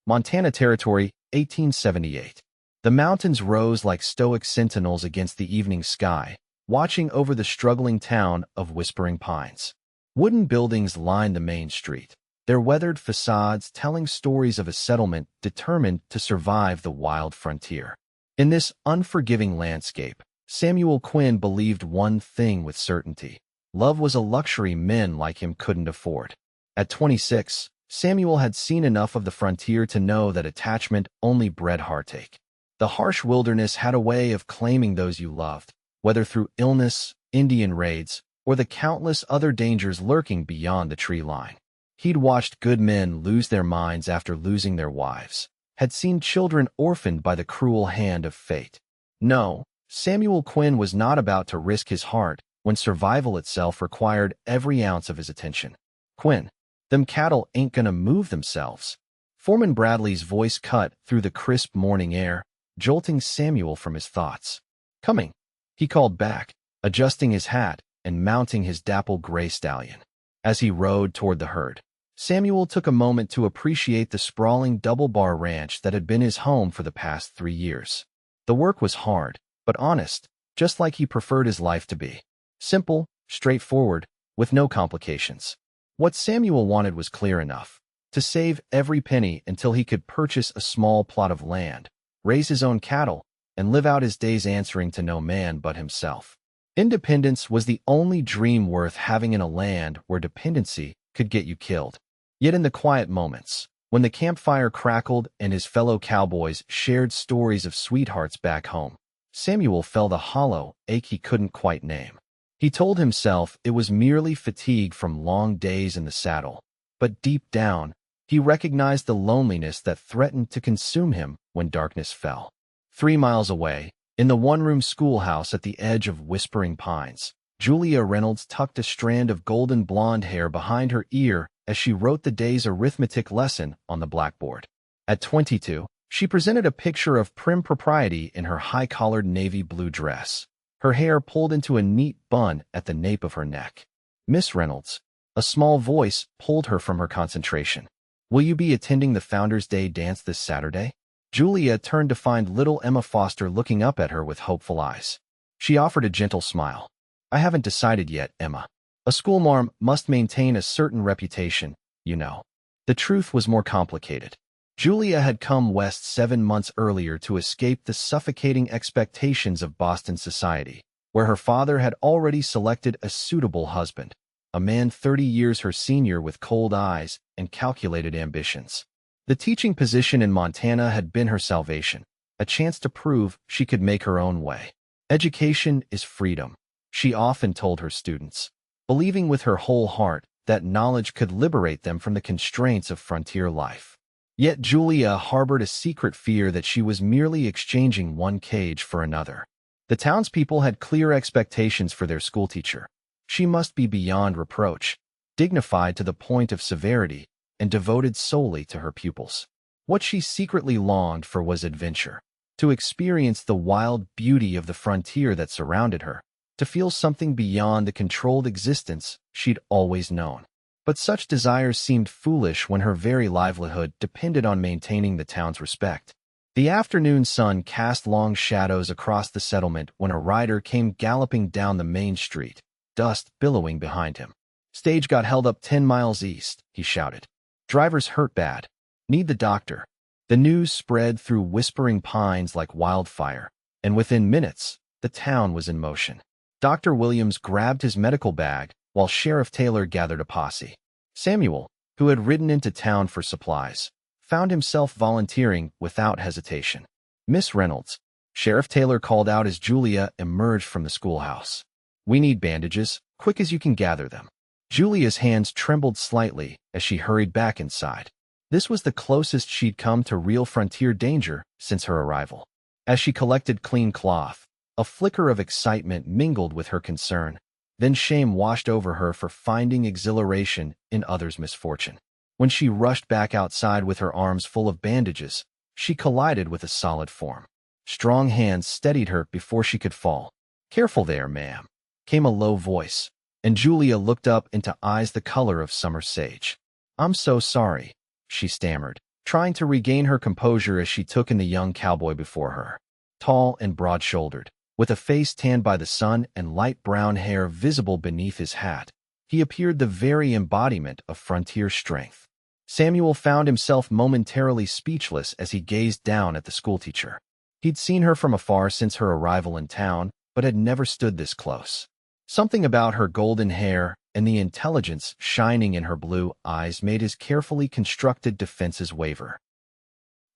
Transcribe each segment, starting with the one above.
Montana Territory, 1878. The mountains rose like stoic sentinels against the evening sky, watching over the struggling town of Whispering Pines. Wooden buildings lined the main street, their weathered facades telling stories of a settlement determined to survive the wild frontier. In this unforgiving landscape, Samuel Quinn believed one thing with certainty. Love was a luxury men like him couldn't afford. At 26, Samuel had seen enough of the frontier to know that attachment only bred heartache. The harsh wilderness had a way of claiming those you loved, whether through illness, Indian raids, or the countless other dangers lurking beyond the tree line. He'd watched good men lose their minds after losing their wives, had seen children orphaned by the cruel hand of fate. No, Samuel Quinn was not about to risk his heart when survival itself required every ounce of his attention. Quinn, them cattle ain't gonna move themselves. Foreman Bradley's voice cut through the crisp morning air, jolting Samuel from his thoughts. Coming, he called back, adjusting his hat and mounting his dapple gray stallion. As he rode toward the herd, Samuel took a moment to appreciate the sprawling double-bar ranch that had been his home for the past 3 years. The work was hard, but honest, just like he preferred his life to be. Simple, straightforward, with no complications. What Samuel wanted was clear enough: to save every penny until he could purchase a small plot of land, raise his own cattle, and live out his days answering to no man but himself. Independence was the only dream worth having in a land where dependency could get you killed. Yet in the quiet moments, when the campfire crackled and his fellow cowboys shared stories of sweethearts back home, Samuel felt a hollow ache he couldn't quite name. He told himself it was merely fatigue from long days in the saddle, but deep down, he recognized the loneliness that threatened to consume him when darkness fell. 3 miles away, in the one-room schoolhouse at the edge of Whispering Pines, Julia Reynolds tucked a strand of golden blonde hair behind her ear as she wrote the day's arithmetic lesson on the blackboard. At 22, she presented a picture of prim propriety in her high-collared navy blue dress, her hair pulled into a neat bun at the nape of her neck. "Miss Reynolds," a small voice pulled her from her concentration. "Will you be attending the Founders' Day dance this Saturday?" Julia turned to find little Emma Foster looking up at her with hopeful eyes. She offered a gentle smile. "I haven't decided yet, Emma. A schoolmarm must maintain a certain reputation, you know." The truth was more complicated. Julia had come west 7 months earlier to escape the suffocating expectations of Boston society, where her father had already selected a suitable husband, a man 30 years her senior with cold eyes and calculated ambitions. The teaching position in Montana had been her salvation, a chance to prove she could make her own way. Education is freedom, she often told her students, believing with her whole heart that knowledge could liberate them from the constraints of frontier life. Yet Julia harbored a secret fear that she was merely exchanging one cage for another. The townspeople had clear expectations for their schoolteacher. She must be beyond reproach, dignified to the point of severity, and devoted solely to her pupils. What she secretly longed for was adventure, to experience the wild beauty of the frontier that surrounded her, to feel something beyond the controlled existence she'd always known. But such desires seemed foolish when her very livelihood depended on maintaining the town's respect. The afternoon sun cast long shadows across the settlement when a rider came galloping down the main street, dust billowing behind him. "Stage got held up 10 miles east," he shouted. "Driver's hurt bad. Need the doctor." The news spread through Whispering Pines like wildfire, and within minutes, the town was in motion. Dr. Williams grabbed his medical bag, while Sheriff Taylor gathered a posse. Samuel, who had ridden into town for supplies, found himself volunteering without hesitation. "Miss Reynolds," Sheriff Taylor called out as Julia emerged from the schoolhouse. "We need bandages, quick as you can gather them." Julia's hands trembled slightly as she hurried back inside. This was the closest she'd come to real frontier danger since her arrival. As she collected clean cloth, a flicker of excitement mingled with her concern. Then shame washed over her for finding exhilaration in others' misfortune. When she rushed back outside with her arms full of bandages, she collided with a solid form. Strong hands steadied her before she could fall. "Careful there, ma'am," came a low voice, and Julia looked up into eyes the color of summer sage. "I'm so sorry," she stammered, trying to regain her composure as she took in the young cowboy before her. Tall and broad-shouldered, with a face tanned by the sun and light brown hair visible beneath his hat, he appeared the very embodiment of frontier strength. Samuel found himself momentarily speechless as he gazed down at the schoolteacher. He'd seen her from afar since her arrival in town, but had never stood this close. Something about her golden hair and the intelligence shining in her blue eyes made his carefully constructed defenses waver.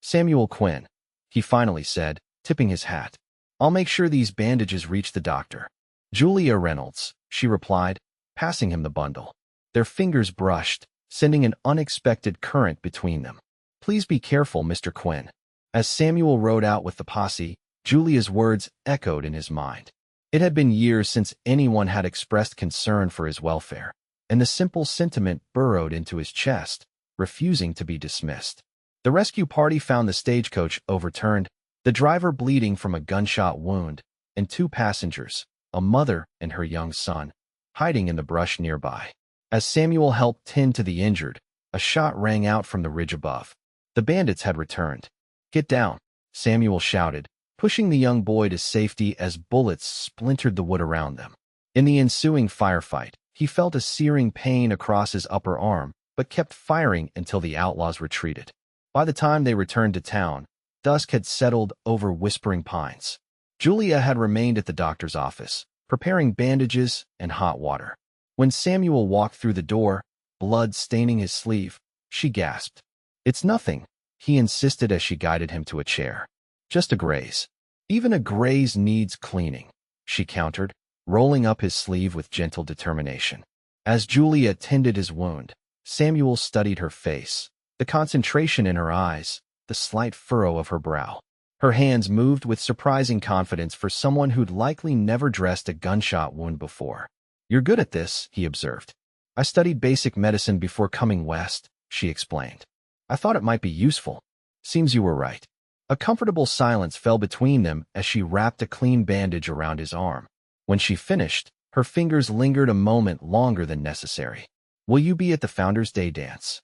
"Samuel Quinn," he finally said, tipping his hat. "I'll make sure these bandages reach the doctor." "Julia Reynolds," she replied, passing him the bundle. Their fingers brushed, sending an unexpected current between them. "Please be careful, Mr. Quinn." As Samuel rode out with the posse, Julia's words echoed in his mind. It had been years since anyone had expressed concern for his welfare, and the simple sentiment burrowed into his chest, refusing to be dismissed. The rescue party found the stagecoach overturned, the driver bleeding from a gunshot wound, and two passengers, a mother and her young son, hiding in the brush nearby. As Samuel helped tend to the injured, a shot rang out from the ridge above. The bandits had returned. "Get down," Samuel shouted, pushing the young boy to safety as bullets splintered the wood around them. In the ensuing firefight, he felt a searing pain across his upper arm, but kept firing until the outlaws retreated. By the time they returned to town, dusk had settled over Whispering Pines. Julia had remained at the doctor's office, preparing bandages and hot water. When Samuel walked through the door, blood staining his sleeve, she gasped. "It's nothing," he insisted as she guided him to a chair. "Just a graze." "Even a graze needs cleaning," she countered, rolling up his sleeve with gentle determination. As Julia tended his wound, Samuel studied her face, the concentration in her eyes, the slight furrow of her brow. Her hands moved with surprising confidence for someone who'd likely never dressed a gunshot wound before. "You're good at this," he observed. "I studied basic medicine before coming west," she explained. "I thought it might be useful." "Seems you were right." A comfortable silence fell between them as she wrapped a clean bandage around his arm. When she finished, her fingers lingered a moment longer than necessary. "Will you be at the Founders' Day dance?"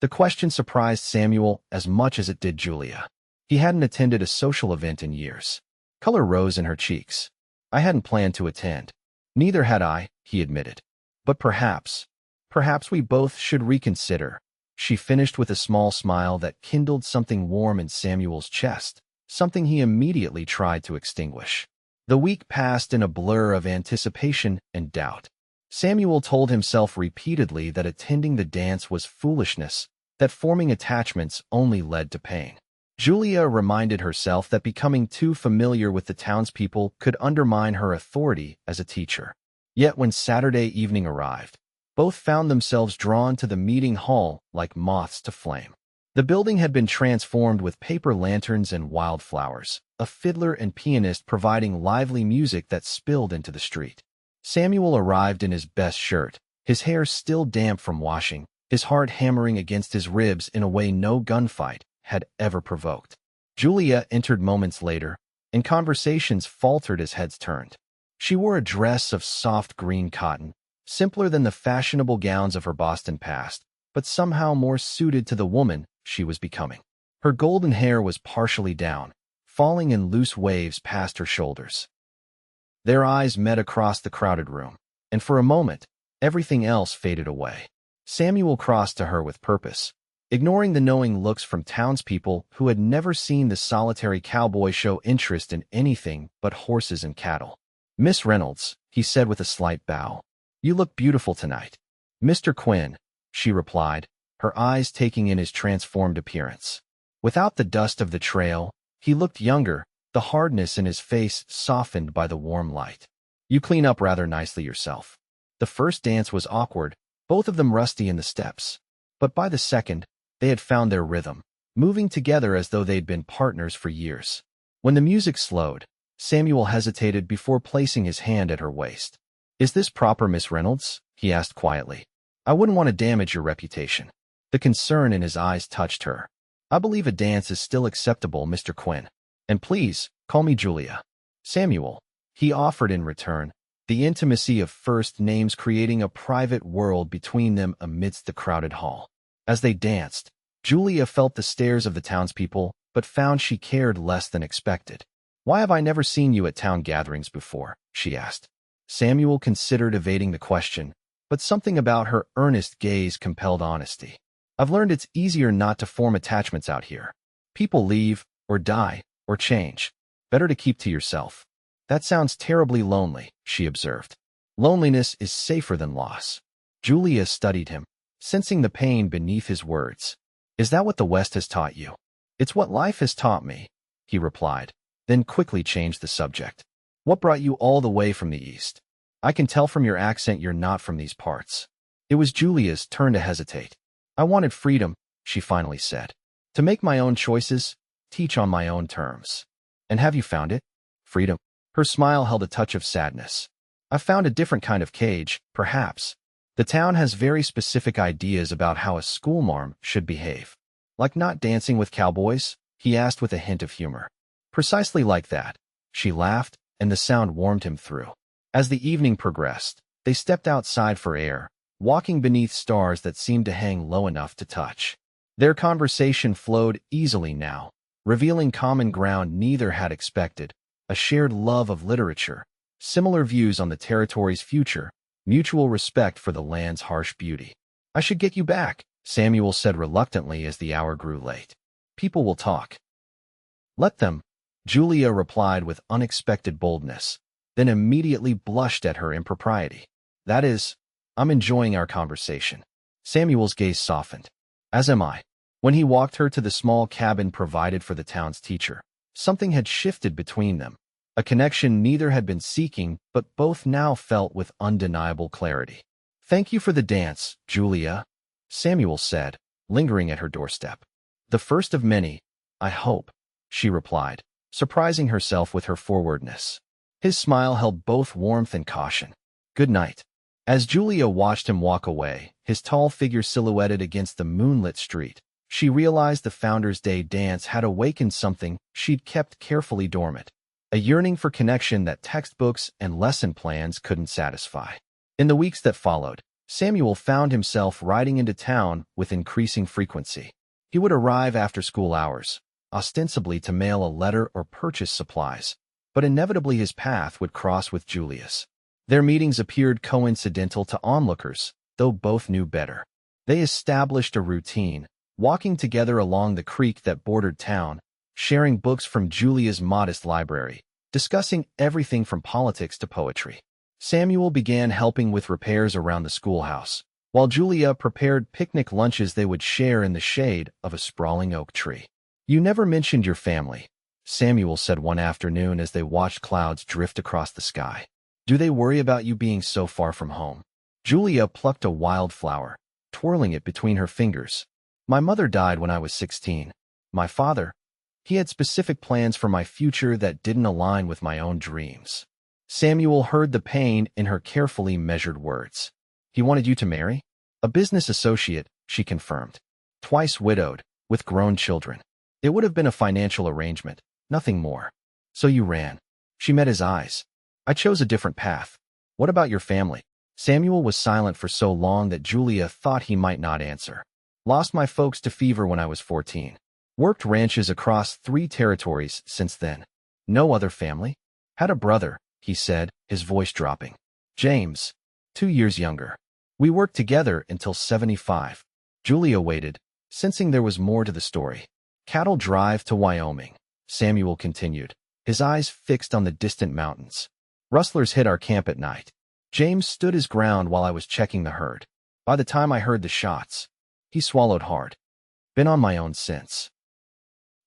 The question surprised Samuel as much as it did Julia. He hadn't attended a social event in years. Color rose in her cheeks. "I hadn't planned to attend." "Neither had I," he admitted. "But perhaps we both should reconsider." She finished with a small smile that kindled something warm in Samuel's chest, something he immediately tried to extinguish. The week passed in a blur of anticipation and doubt. Samuel told himself repeatedly that attending the dance was foolishness, that forming attachments only led to pain. Julia reminded herself that becoming too familiar with the townspeople could undermine her authority as a teacher. Yet when Saturday evening arrived, both found themselves drawn to the meeting hall like moths to flame. The building had been transformed with paper lanterns and wildflowers, a fiddler and pianist providing lively music that spilled into the street. Samuel arrived in his best shirt, his hair still damp from washing, his heart hammering against his ribs in a way no gunfight had ever provoked. Julia entered moments later, and conversations faltered as heads turned. She wore a dress of soft green cotton, simpler than the fashionable gowns of her Boston past, but somehow more suited to the woman she was becoming. Her golden hair was partially down, falling in loose waves past her shoulders. Their eyes met across the crowded room, and for a moment, everything else faded away. Samuel crossed to her with purpose, ignoring the knowing looks from townspeople who had never seen the solitary cowboy show interest in anything but horses and cattle. "Miss Reynolds," he said with a slight bow, "you look beautiful tonight." "Mr. Quinn," she replied, her eyes taking in his transformed appearance. Without the dust of the trail, he looked younger, the hardness in his face softened by the warm light. "You clean up rather nicely yourself." The first dance was awkward, both of them rusty in the steps. But by the second, they had found their rhythm, moving together as though they'd been partners for years. When the music slowed, Samuel hesitated before placing his hand at her waist. "Is this proper, Miss Reynolds?" he asked quietly. "I wouldn't want to damage your reputation." The concern in his eyes touched her. "I believe a dance is still acceptable, Mr. Quinn. And please, call me Julia." "Samuel," he offered in return, the intimacy of first names creating a private world between them amidst the crowded hall. As they danced, Julia felt the stares of the townspeople, but found she cared less than expected. "Why have I never seen you at town gatherings before?" she asked. Samuel considered evading the question, but something about her earnest gaze compelled honesty. "I've learned it's easier not to form attachments out here. People leave, or die, or change. Better to keep to yourself." "That sounds terribly lonely," she observed. "Loneliness is safer than loss." Julia studied him, sensing the pain beneath his words. "Is that what the West has taught you?" "It's what life has taught me," he replied, then quickly changed the subject. "What brought you all the way from the East? I can tell from your accent you're not from these parts." It was Julia's turn to hesitate. "I wanted freedom," she finally said. "To make my own choices, teach on my own terms." "And have you found it?" "Freedom." Her smile held a touch of sadness. "I found a different kind of cage, perhaps. The town has very specific ideas about how a schoolmarm should behave." "Like not dancing with cowboys?" he asked with a hint of humor. "Precisely like that." She laughed, and the sound warmed him through. As the evening progressed, they stepped outside for air, walking beneath stars that seemed to hang low enough to touch. Their conversation flowed easily now, revealing common ground neither had expected: a shared love of literature, similar views on the territory's future, mutual respect for the land's harsh beauty. "I should get you back," Samuel said reluctantly as the hour grew late. "People will talk." "Let them," Julia replied with unexpected boldness, then immediately blushed at her impropriety. "That is, I'm enjoying our conversation." Samuel's gaze softened. "As am I." When he walked her to the small cabin provided for the town's teacher, something had shifted between them, a connection neither had been seeking but both now felt with undeniable clarity. "Thank you for the dance, Julia," Samuel said, lingering at her doorstep. "The first of many, I hope," she replied, surprising herself with her forwardness. His smile held both warmth and caution. "Good night." As Julia watched him walk away, his tall figure silhouetted against the moonlit street, she realized the Founder's Day dance had awakened something she'd kept carefully dormant, a yearning for connection that textbooks and lesson plans couldn't satisfy. In the weeks that followed, Samuel found himself riding into town with increasing frequency. He would arrive after school hours, ostensibly to mail a letter or purchase supplies, but inevitably his path would cross with Julia's. Their meetings appeared coincidental to onlookers, though both knew better. They established a routine, walking together along the creek that bordered town, sharing books from Julia's modest library, discussing everything from politics to poetry. Samuel began helping with repairs around the schoolhouse, while Julia prepared picnic lunches they would share in the shade of a sprawling oak tree. "You never mentioned your family," Samuel said one afternoon as they watched clouds drift across the sky. "Do they worry about you being so far from home?" Julia plucked a wildflower, twirling it between her fingers. "My mother died when I was 16. My father, he had specific plans for my future that didn't align with my own dreams." Samuel heard the pain in her carefully measured words. "He wanted you to marry?" "A business associate," she confirmed. "Twice widowed, with grown children. It would have been a financial arrangement, nothing more." "So you ran." She met his eyes. "I chose a different path." "What about your family?" Samuel was silent for so long that Julia thought he might not answer. "Lost my folks to fever when I was 14. Worked ranches across 3 territories since then. No other family. Had a brother," he said, his voice dropping. "James, 2 years younger. We worked together until 75. Julia waited, sensing there was more to the story. "Cattle drive to Wyoming," Samuel continued, his eyes fixed on the distant mountains. "Rustlers hit our camp at night. James stood his ground while I was checking the herd. By the time I heard the shots," he swallowed hard. "Been on my own since."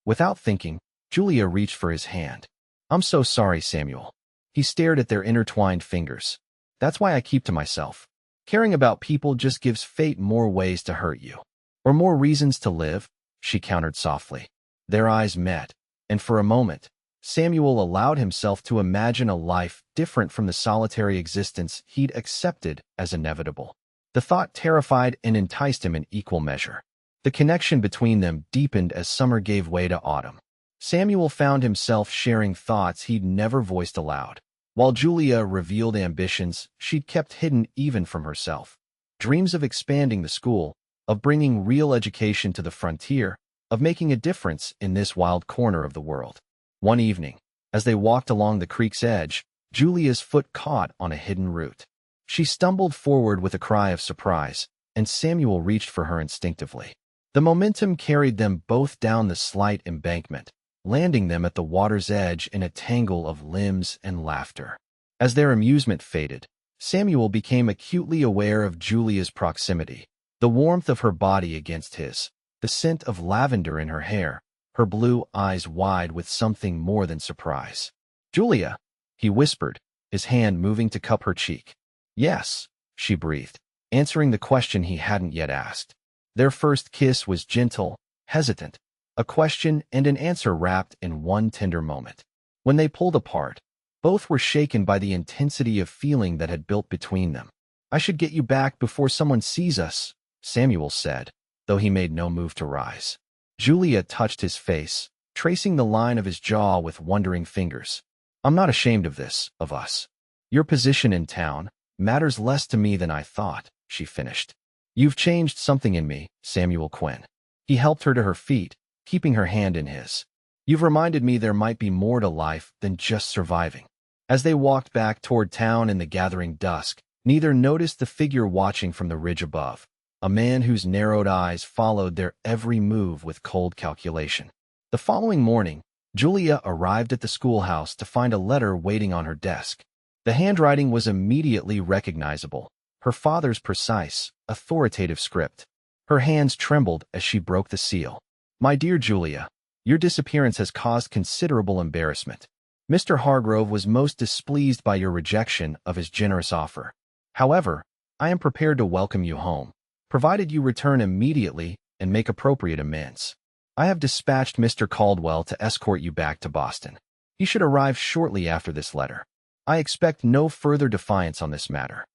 Without thinking, Julia reached for his hand. "I'm so sorry, Samuel." He stared at their intertwined fingers. "That's why I keep to myself. Caring about people just gives fate more ways to hurt you. Or more reasons to live," she countered softly. Their eyes met, and for a moment, Samuel allowed himself to imagine a life different from the solitary existence he'd accepted as inevitable. The thought terrified and enticed him in equal measure. The connection between them deepened as summer gave way to autumn. Samuel found himself sharing thoughts he'd never voiced aloud, while Julia revealed ambitions she'd kept hidden even from herself. Dreams of expanding the school, of bringing real education to the frontier, of making a difference in this wild corner of the world. One evening, as they walked along the creek's edge, Julia's foot caught on a hidden root. She stumbled forward with a cry of surprise, and Samuel reached for her instinctively. The momentum carried them both down the slight embankment, landing them at the water's edge in a tangle of limbs and laughter. As their amusement faded, Samuel became acutely aware of Julia's proximity, the warmth of her body against his, the scent of lavender in her hair, her blue eyes wide with something more than surprise. "Julia," he whispered, his hand moving to cup her cheek. "Yes," she breathed, answering the question he hadn't yet asked. Their first kiss was gentle, hesitant, a question and an answer wrapped in one tender moment. When they pulled apart, both were shaken by the intensity of feeling that had built between them. "I should get you back before someone sees us," Samuel said, though he made no move to rise. Julia touched his face, tracing the line of his jaw with wondering fingers. "I'm not ashamed of this, of us. Your position in town matters less to me than I thought," she finished. "You've changed something in me, Samuel Quinn." He helped her to her feet, keeping her hand in his. "You've reminded me there might be more to life than just surviving." As they walked back toward town in the gathering dusk, neither noticed the figure watching from the ridge above, a man whose narrowed eyes followed their every move with cold calculation. The following morning, Julia arrived at the schoolhouse to find a letter waiting on her desk. The handwriting was immediately recognizable, her father's precise, authoritative script. Her hands trembled as she broke the seal. "My dear Julia, your disappearance has caused considerable embarrassment. Mr. Hargrove was most displeased by your rejection of his generous offer. However, I am prepared to welcome you home, provided you return immediately and make appropriate amends. I have dispatched Mr. Caldwell to escort you back to Boston. He should arrive shortly after this letter. I expect no further defiance on this matter."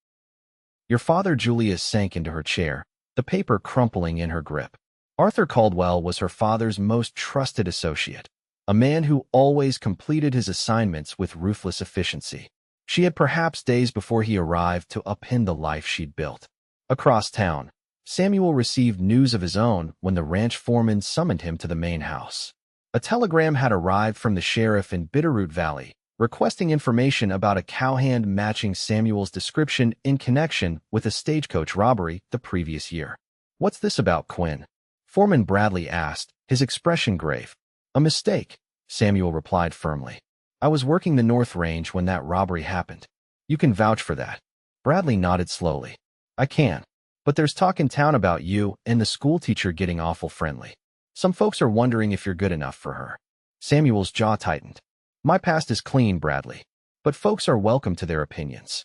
Your father. Julia sank into her chair, the paper crumpling in her grip. Arthur Caldwell was her father's most trusted associate, a man who always completed his assignments with ruthless efficiency. She had perhaps days before he arrived to upend the life she'd built. Across town, Samuel received news of his own when the ranch foreman summoned him to the main house. A telegram had arrived from the sheriff in Bitterroot Valley, requesting information about a cowhand matching Samuel's description in connection with a stagecoach robbery the previous year. "What's this about, Quinn?" Foreman Bradley asked, his expression grave. "A mistake," Samuel replied firmly. "I was working the North Range when that robbery happened. You can vouch for that." Bradley nodded slowly. "I can. But there's talk in town about you and the schoolteacher getting awful friendly. Some folks are wondering if you're good enough for her." Samuel's jaw tightened. "My past is clean, Bradley, but folks are welcome to their opinions."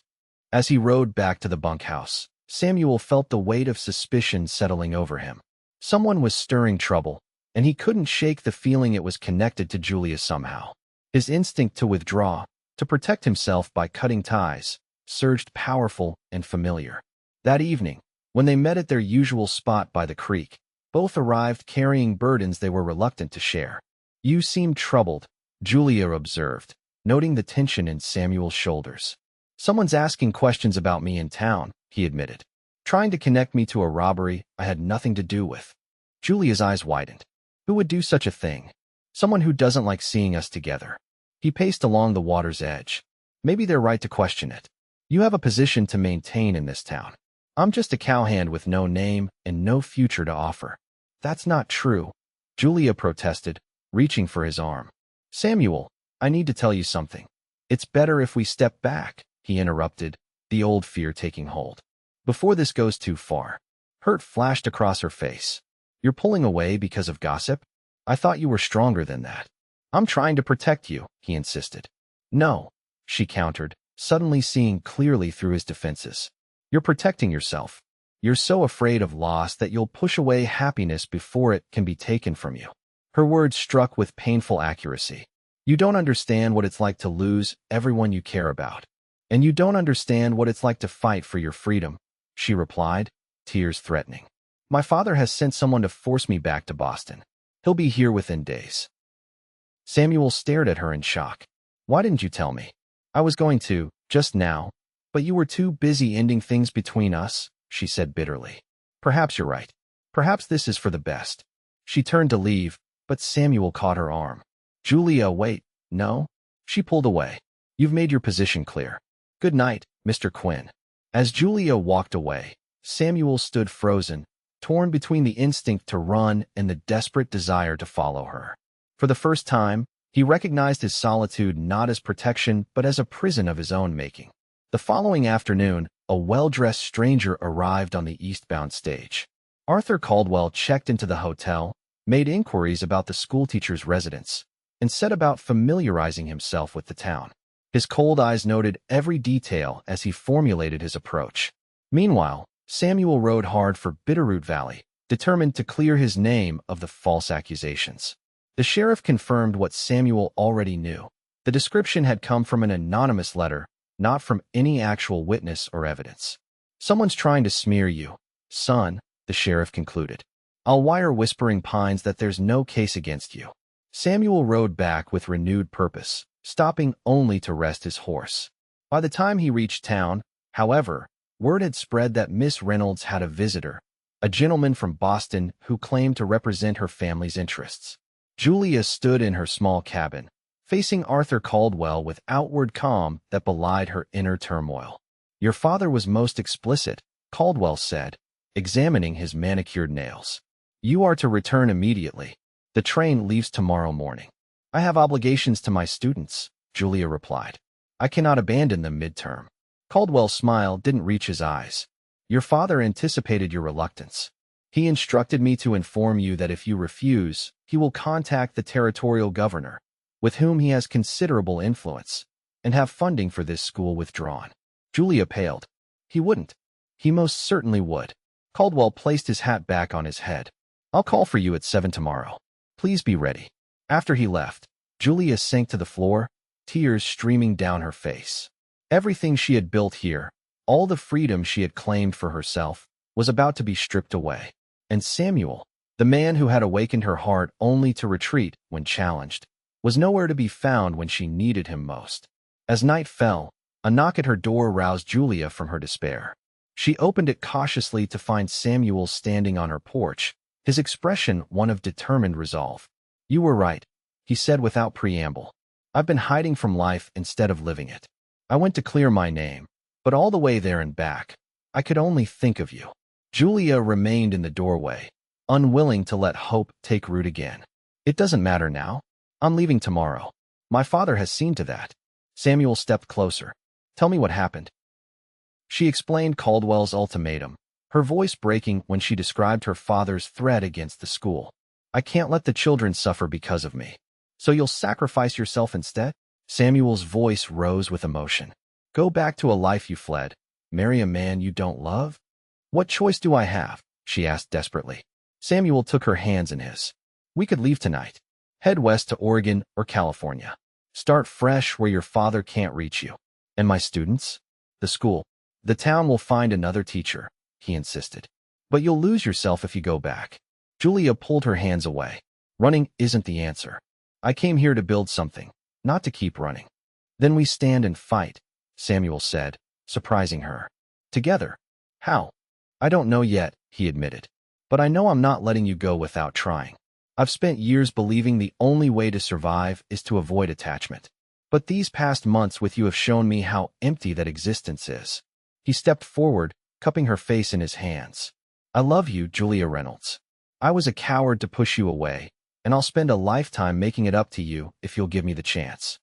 As he rode back to the bunkhouse, Samuel felt the weight of suspicion settling over him. Someone was stirring trouble, and he couldn't shake the feeling it was connected to Julia somehow. His instinct to withdraw, to protect himself by cutting ties, surged powerful and familiar. That evening, when they met at their usual spot by the creek, both arrived carrying burdens they were reluctant to share. "You seem troubled," Julia observed, noting the tension in Samuel's shoulders. "Someone's asking questions about me in town," he admitted, "trying to connect me to a robbery I had nothing to do with." Julia's eyes widened. "Who would do such a thing?" "Someone who doesn't like seeing us together." He paced along the water's edge. "Maybe they're right to question it. You have a position to maintain in this town. I'm just a cowhand with no name and no future to offer." "That's not true," Julia protested, reaching for his arm. "Samuel, I need to tell you something." "It's better if we step back," he interrupted, the old fear taking hold. "Before this goes too far." Hurt flashed across her face. "You're pulling away because of gossip? I thought you were stronger than that." "I'm trying to protect you," he insisted. "No," she countered, suddenly seeing clearly through his defenses. "You're protecting yourself. You're so afraid of loss that you'll push away happiness before it can be taken from you." Her words struck with painful accuracy. "You don't understand what it's like to lose everyone you care about. And you don't understand what it's like to fight for your freedom," she replied, tears threatening. "My father has sent someone to force me back to Boston. He'll be here within days." Samuel stared at her in shock. "Why didn't you tell me?" "I was going to, just now, but you were too busy ending things between us," she said bitterly. "Perhaps you're right. Perhaps this is for the best. She turned to leave, but Samuel caught her arm. Julia, wait, no? She pulled away. You've made your position clear. Good night, Mr. Quinn. As Julia walked away, Samuel stood frozen, torn between the instinct to run and the desperate desire to follow her. For the first time, he recognized his solitude not as protection but as a prison of his own making. The following afternoon, a well-dressed stranger arrived on the eastbound stage. Arthur Caldwell checked into the hotel, made inquiries about the schoolteacher's residence, and set about familiarizing himself with the town. His cold eyes noted every detail as he formulated his approach. Meanwhile, Samuel rode hard for Bitterroot Valley, determined to clear his name of the false accusations. The sheriff confirmed what Samuel already knew. The description had come from an anonymous letter, not from any actual witness or evidence. Someone's trying to smear you, son, the sheriff concluded. I'll wire Whispering Pines that there's no case against you. Samuel rode back with renewed purpose, stopping only to rest his horse. By the time he reached town, however, word had spread that Miss Reynolds had a visitor, a gentleman from Boston who claimed to represent her family's interests. Julia stood in her small cabin, facing Arthur Caldwell with outward calm that belied her inner turmoil. Your father was most explicit, Caldwell said, examining his manicured nails. You are to return immediately. The train leaves tomorrow morning. I have obligations to my students, Julia replied. I cannot abandon them midterm. Caldwell's smile didn't reach his eyes. Your father anticipated your reluctance. He instructed me to inform you that if you refuse, he will contact the territorial governor, with whom he has considerable influence, and have funding for this school withdrawn. Julia paled. He wouldn't. He most certainly would. Caldwell placed his hat back on his head. I'll call for you at 7 tomorrow. Please be ready. After he left, Julia sank to the floor, tears streaming down her face. Everything she had built here, all the freedom she had claimed for herself, was about to be stripped away. And Samuel, the man who had awakened her heart only to retreat when challenged, was nowhere to be found when she needed him most. As night fell, a knock at her door roused Julia from her despair. She opened it cautiously to find Samuel standing on her porch, his expression one of determined resolve. You were right, he said without preamble. I've been hiding from life instead of living it. I went to clear my name, but all the way there and back, I could only think of you. Julia remained in the doorway, unwilling to let hope take root again. It doesn't matter now. I'm leaving tomorrow. My father has seen to that. Samuel stepped closer. Tell me what happened. She explained Caldwell's ultimatum, her voice breaking when she described her father's threat against the school. I can't let the children suffer because of me. So you'll sacrifice yourself instead? Samuel's voice rose with emotion. Go back to a life you fled. Marry a man you don't love? What choice do I have? She asked desperately. Samuel took her hands in his. We could leave tonight. Head west to Oregon or California. Start fresh where your father can't reach you. And my students? The school. The town will find another teacher, he insisted. But you'll lose yourself if you go back. Julia pulled her hands away. Running isn't the answer. I came here to build something, not to keep running. Then we stand and fight, Samuel said, surprising her. Together. How? I don't know yet, he admitted. But I know I'm not letting you go without trying. I've spent years believing the only way to survive is to avoid attachment. But these past months with you have shown me how empty that existence is. He stepped forward, cupping her face in his hands. I love you, Julia Reynolds. I was a coward to push you away, and I'll spend a lifetime making it up to you if you'll give me the chance.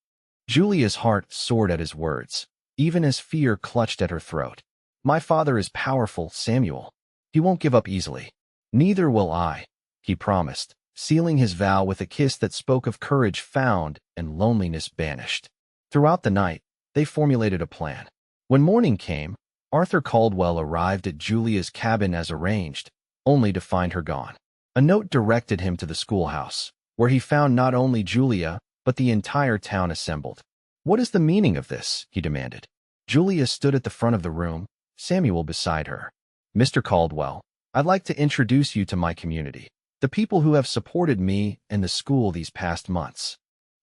Julia's heart soared at his words, even as fear clutched at her throat. My father is powerful, Samuel. He won't give up easily. Neither will I, he promised, sealing his vow with a kiss that spoke of courage found and loneliness banished. Throughout the night, they formulated a plan. When morning came, Arthur Caldwell arrived at Julia's cabin as arranged, only to find her gone. A note directed him to the schoolhouse, where he found not only Julia, but the entire town assembled. What is the meaning of this? He demanded. Julia stood at the front of the room, Samuel beside her. Mr. Caldwell, I'd like to introduce you to my community, the people who have supported me and the school these past months.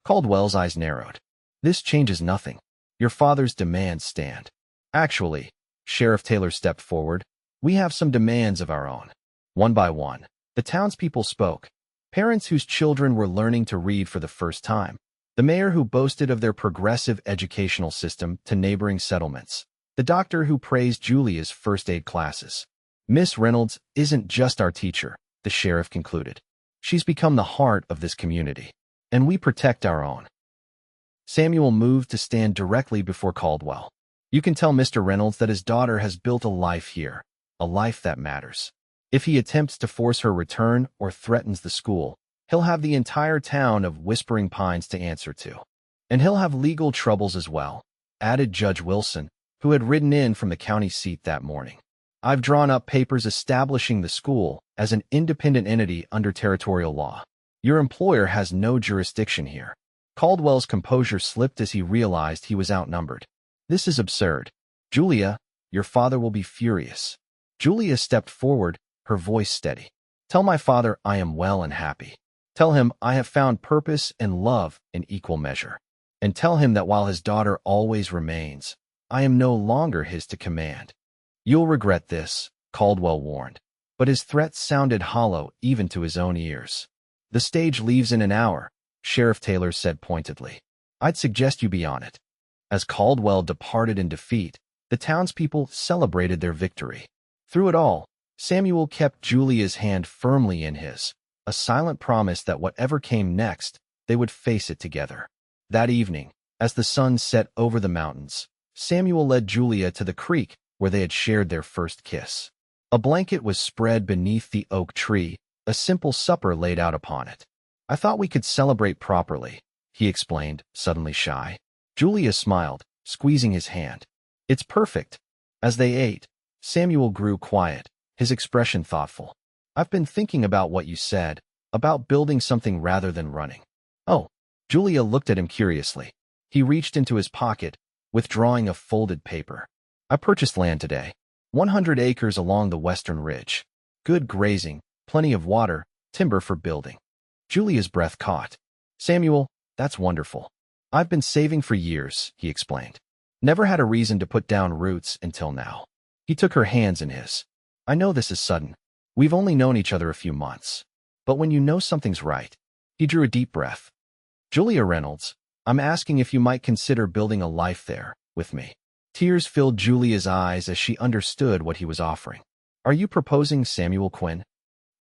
Caldwell's eyes narrowed. This changes nothing. Your father's demands stand. Actually, Sheriff Taylor stepped forward, we have some demands of our own. One by one, the townspeople spoke. Parents whose children were learning to read for the first time. The mayor who boasted of their progressive educational system to neighboring settlements. The doctor who praised Julia's first aid classes. Miss Reynolds isn't just our teacher, the sheriff concluded. She's become the heart of this community, and we protect our own. Samuel moved to stand directly before Caldwell. You can tell Mr. Reynolds that his daughter has built a life here, a life that matters. If he attempts to force her return or threatens the school, he'll have the entire town of Whispering Pines to answer to. And he'll have legal troubles as well, added Judge Wilson, who had ridden in from the county seat that morning. I've drawn up papers establishing the school as an independent entity under territorial law. Your employer has no jurisdiction here. Caldwell's composure slipped as he realized he was outnumbered. This is absurd. Julia, your father will be furious. Julia stepped forward, her voice steady. Tell my father I am well and happy. Tell him I have found purpose and love in equal measure. And tell him that while his daughter always remains, I am no longer his to command. You'll regret this, Caldwell warned. But his threats sounded hollow even to his own ears. The stage leaves in an hour, Sheriff Taylor said pointedly. I'd suggest you be on it. As Caldwell departed in defeat, the townspeople celebrated their victory. Through it all, Samuel kept Julia's hand firmly in his, a silent promise that whatever came next, they would face it together. That evening, as the sun set over the mountains, Samuel led Julia to the creek where they had shared their first kiss. A blanket was spread beneath the oak tree, a simple supper laid out upon it. I thought we could celebrate properly, he explained, suddenly shy. Julia smiled, squeezing his hand. It's perfect. As they ate, Samuel grew quiet, his expression thoughtful. I've been thinking about what you said, about building something rather than running. Oh, Julia looked at him curiously. He reached into his pocket, withdrawing a folded paper. I purchased land today. 100 acres along the western ridge. Good grazing, plenty of water, timber for building. Julia's breath caught. Samuel, that's wonderful. I've been saving for years, he explained. Never had a reason to put down roots until now. He took her hands in his. I know this is sudden. We've only known each other a few months. But when you know something's right, he drew a deep breath. Julia Reynolds, I'm asking if you might consider building a life there, with me. Tears filled Julia's eyes as she understood what he was offering. Are you proposing Samuel Quinn?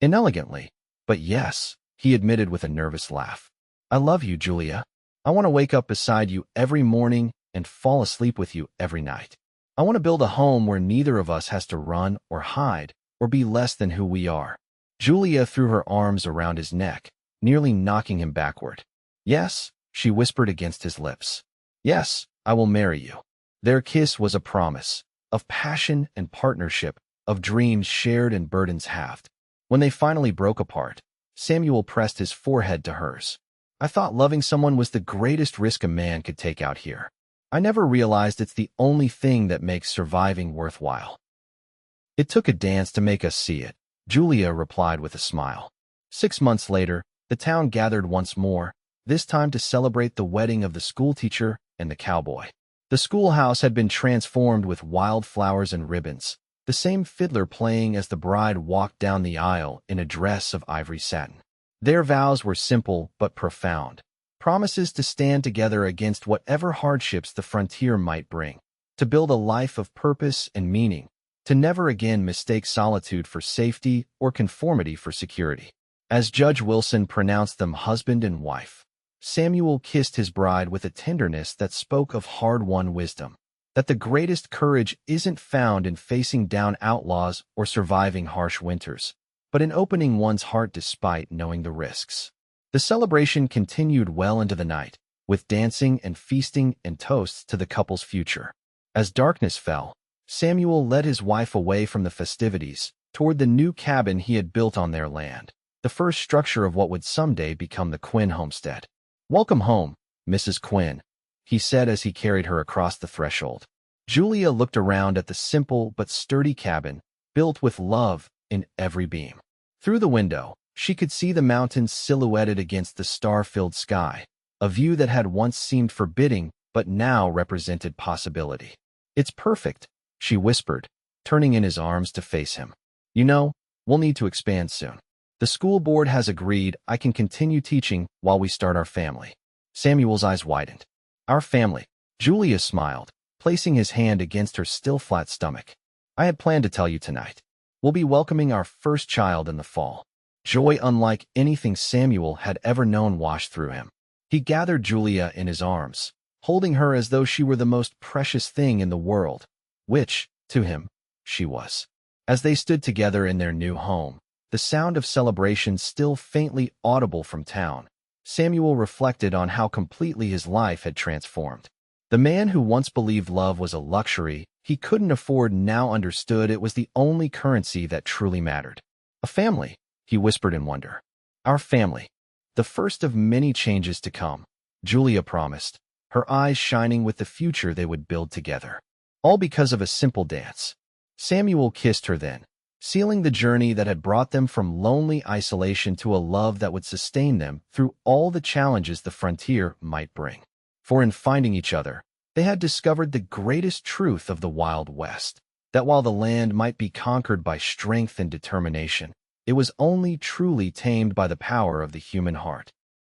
Inelegantly, but yes, he admitted with a nervous laugh. I love you, Julia. I want to wake up beside you every morning and fall asleep with you every night. I want to build a home where neither of us has to run or hide or be less than who we are. Julia threw her arms around his neck, nearly knocking him backward. Yes, she whispered against his lips. Yes, I will marry you. Their kiss was a promise, of passion and partnership, of dreams shared and burdens halved. When they finally broke apart, Samuel pressed his forehead to hers. I thought loving someone was the greatest risk a man could take out here. I never realized it's the only thing that makes surviving worthwhile. It took a dance to make us see it, Julia replied with a smile. 6 months later, the town gathered once more, this time to celebrate the wedding of the schoolteacher and the cowboy. The schoolhouse had been transformed with wildflowers and ribbons, the same fiddler playing as the bride walked down the aisle in a dress of ivory satin. Their vows were simple but profound, promises to stand together against whatever hardships the frontier might bring, to build a life of purpose and meaning, to never again mistake solitude for safety or conformity for security. As Judge Wilson pronounced them husband and wife, Samuel kissed his bride with a tenderness that spoke of hard-won wisdom, that the greatest courage isn't found in facing down outlaws or surviving harsh winters, but in opening one's heart despite knowing the risks. The celebration continued well into the night, with dancing and feasting and toasts to the couple's future. As darkness fell, Samuel led his wife away from the festivities, toward the new cabin he had built on their land, the first structure of what would someday become the Quinn homestead. Welcome home, Mrs. Quinn, he said as he carried her across the threshold. Julia looked around at the simple but sturdy cabin, built with love in every beam. Through the window, she could see the mountains silhouetted against the star-filled sky, a view that had once seemed forbidding but now represented possibility. It's perfect, she whispered, turning in his arms to face him. You know, We'll need to expand soon. The school board has agreed I can continue teaching while we start our family. Samuel's eyes widened. Our family. Julia smiled, placing his hand against her still flat stomach. I had planned to tell you tonight. We'll be welcoming our first child in the fall. Joy unlike anything Samuel had ever known washed through him. He gathered Julia in his arms, holding her as though she were the most precious thing in the world, which, to him, she was. As they stood together in their new home, the sound of celebration still faintly audible from town, Samuel reflected on how completely his life had transformed. The man who once believed love was a luxury he couldn't afford now understood it was the only currency that truly mattered. A family, he whispered in wonder. Our family. The first of many changes to come, Julia promised, her eyes shining with the future they would build together. All because of a simple dance. Samuel kissed her then, sealing the journey that had brought them from lonely isolation to a love that would sustain them through all the challenges the frontier might bring. For in finding each other, they had discovered the greatest truth of the Wild West, that while the land might be conquered by strength and determination, it was only truly tamed by the power of the human heart.